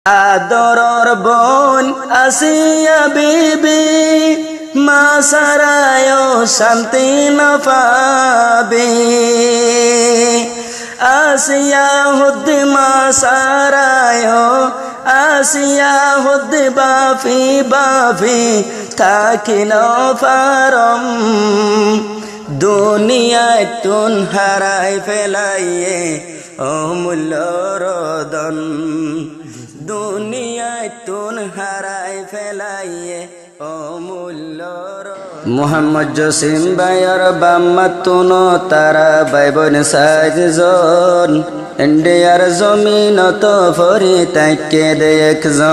আদরর বোন আসিয়া বিবি মা সারায় শান্তি না পাবে আসিয়া হুদ মা সারায় আসিয়া হুদ বাফি বাফি থাকি না পারম দুনিয়ায় তুন হারাই ফেলাইয়ে অমূল্য রদন দুনিয়ায় তুন হারাই ফেলাইয়ে অমূল্য মুহাম্মদ জসিম ভাইয়ের বাম্মা তুনো তারা বাইবন সাইজন ইন্ডিয়ার জমিন তো ফরি তাকে দেখজন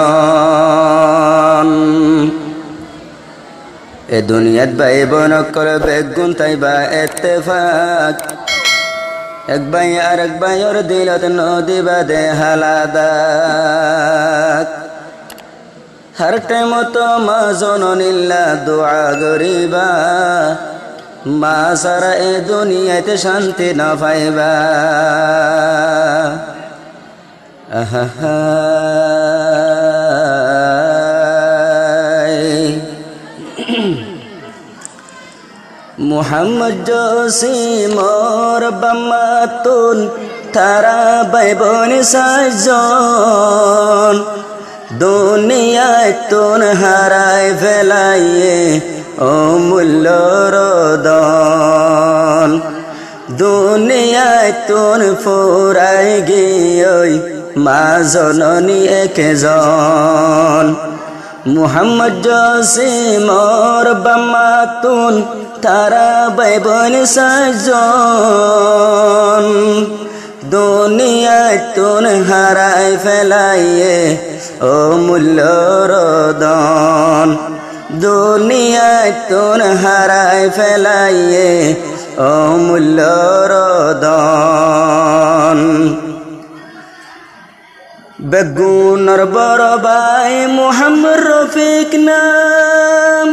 এ দুনিয়াত বাইবন করে বেগুন তাইবা এত্তেফাক এক ভাই আর এক ভাইয়ের দিলত নদী বাদে হালাদাক हर टाइम तो माँ जननीला दुआ गरिबा माँ सारा ए दुनियाते शांति न पाइबा मुहम्मद जसीम और बम्मातुन तारा भाई-বোন साजन দুনিয়ায় তুন হারাই ফেলাইয়ে অমূল্য রদন দুনিয়ায় তুন ফুরাই গিয়ে মা জননী একজন মুহাম্মদ জসিম और বাম্মাতুন তারা ভাই-বোন সাজন দুনিয়ায় তুন হারাই ফেলাইয়ে অমূল্য রদন দুনিয়ায় তুন হারাই ফেলাইয়ে অমূল্য রদন বেগুনর বড় ভাই মুহাম্মদ রফিক নাম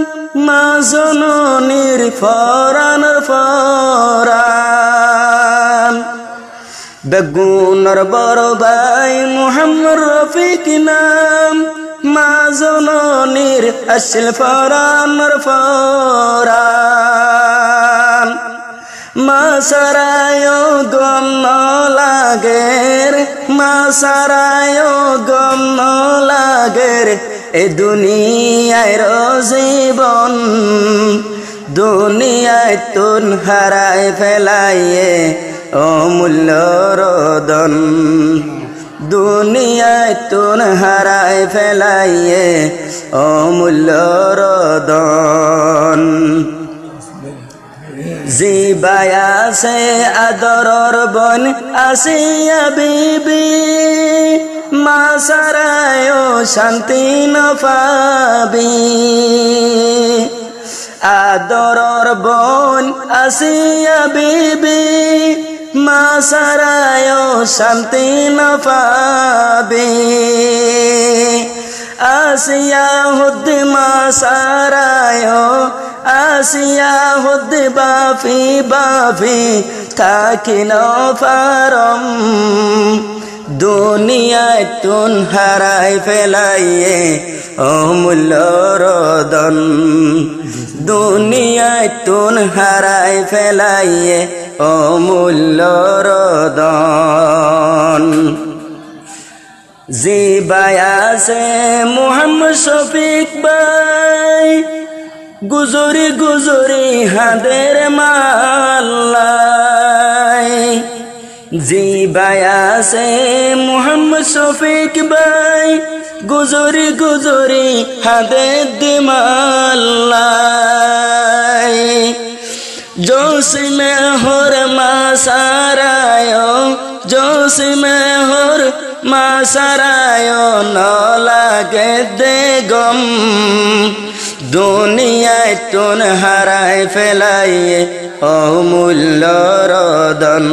মা জননীর ফরানোর ফরান বেগুনর বড় ভাই মুহাম্মদ রফিক নাম মা জননীর আসল ফরানোর ফরান মা সারায় গম লাগের মা সারায় গম লাগের এ দুনিয়ায় জীবন দুনিয়ায় তুন হারাই ফেলাইয়ে অমূল্য রদন দুনিয়ায় তুন হারাই ফেলাইয়ে অমূল্য রদন জিবায়া সে আদরর বন আসিয়া বিবি মা সারায় শান্তি ন পাবি আদরর বন আসিয়া বিবি মা সারায় শান্তি ন পাবি আসিয়া হুদ মা সারায় আসিয়া হুদ বাফি বাফি থাকি ন পারম দুনিয়ায় তুন হারাই ফেলাইয়ে অমূল্য রদন দুনিয়ায় তুন হারাই ফেলাইয়ে অমূল্য রদন জিবায়া সে মুহাম্মদ শফিক ভাই গুজরি গুজরি হাদের মাল্লাই জিবায়া সে মুহাম্মদ শফিক ভাই গুজরি গুজরি হাদের দিমাল্লাই জোসিমে হর মা সারায় জোসিমে হর মা সারায় ন লাগে দে গম দুনিয়ায় তুন হারাই ফেলাইয়ে অমূল্য রদন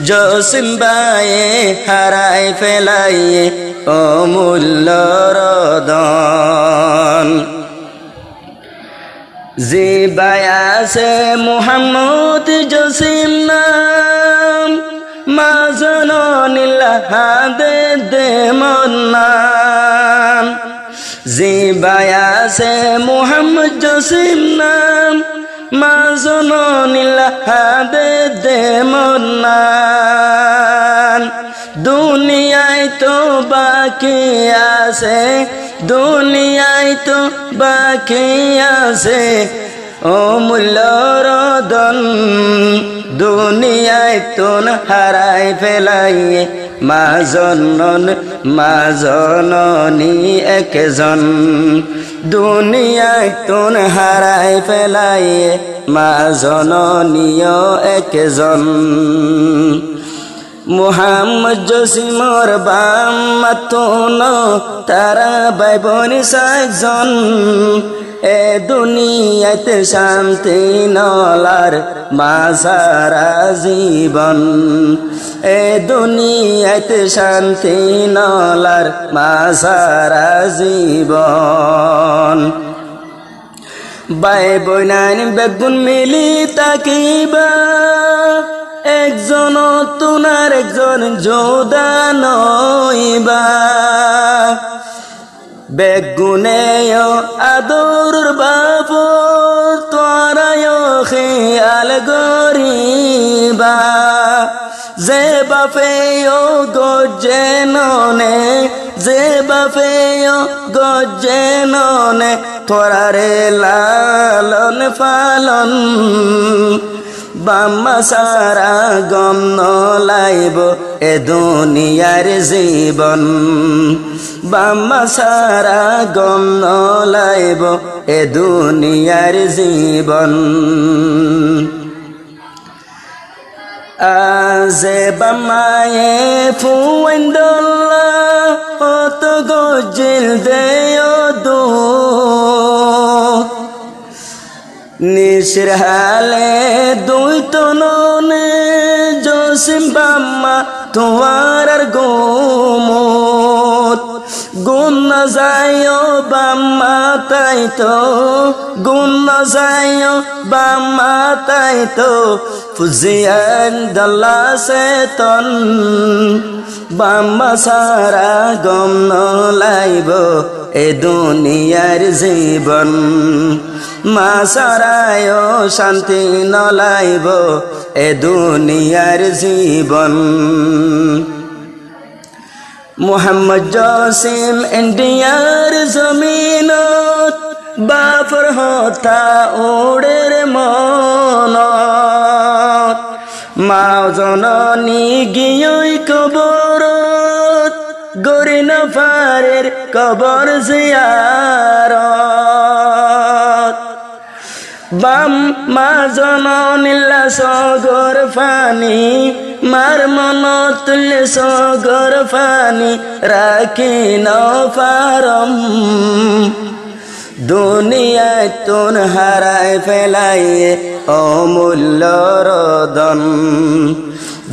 জসিম ভাইয়ে হারাই ফেলাইয়ে অমূল্য রদন জিবায়া সে মুহাম্মদ জসিম নাম মা জননীলা হাদে দে মন্না ভাই আছে মোহাম্মদ জসিম নাম মা জননীলা হাবে দে মন্নান দুনিয়ায় তো বাকি আছে দুনিয়ায় তো বাকি আছে অমূল্য রতন দুনিয়ায় তো হারাই ফেলাইয়ে মা জননী একজন দুনিয়ায় তো হারাই ফেলাইয়ে মা জননীও একজন মোহাম্মদ জসিমর বাম মাতুন তারা ভাই বোন সাতজন এ দুনিয়াতে শান্তি নলার মা সারা জীবন এ দুনিয়াতে শান্তি নলার মা সারা জীবন ভাই বোনান বেগুন মিলি তাকিবা একজন তুনার একজন যোদা নইবা বেগুনে আদর বাপ তোরায় খেয়াল গরিবা যে বাপে গজে ননে যে বাপে গজে ননে তোরারে লালন পালন বাম্মা সারা গম নলাইব এ দুনিয়ার জীবন বাম্মা সারা গম নলাইব এ দুনিয়ার জীবন আজে বাম্মায়ে ফুয়েন্দল্লা অত গজিল দেয় দু নিশির হালে দুই তননে জসিম বাম্মা তোমার আর গোমত গুণ না যায় বাম্মা তাই তো গুণ না যায় বাম্মা তাই তো ফুজিয়ান দল্লা সেতন বাম্মা সারা গম নলাইব এ দুনিয়ার জীবন মা সারায় শান্তি নলাইব এ দুনিয়ার জীবন মোহাম্মদ জসিম ইন্ডিয়ার জমিনত বাপর হতা ওড়ের মনত মা জননী গিয়ই কবরত গরি নফারের কবর জিয়ারত বাম মা জননীলা সগর ফানি মার মন তুল্য সগর ফানি রাখি নফারম দুনিয়ায় তুন হারায় ফেলাইয়ে অমূল্য রতন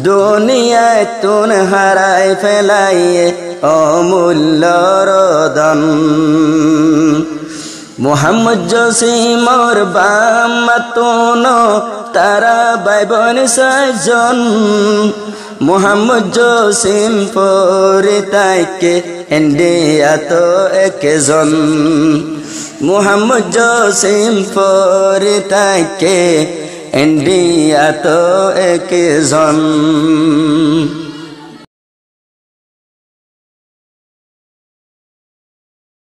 দুনিয়ায় তুন হারায় ফেলাইয়ে অমূল্য রতন মোহাম্মদ জসিমর বাম মাতুন তারা ভাই বোন সাতজন মোহাম্মদ জসিম পরে তাইকে ইন্ডিয়া তো একজন মোহাম্মদ জসিম পরে তাইকে ইন্ডিয়া তো একজন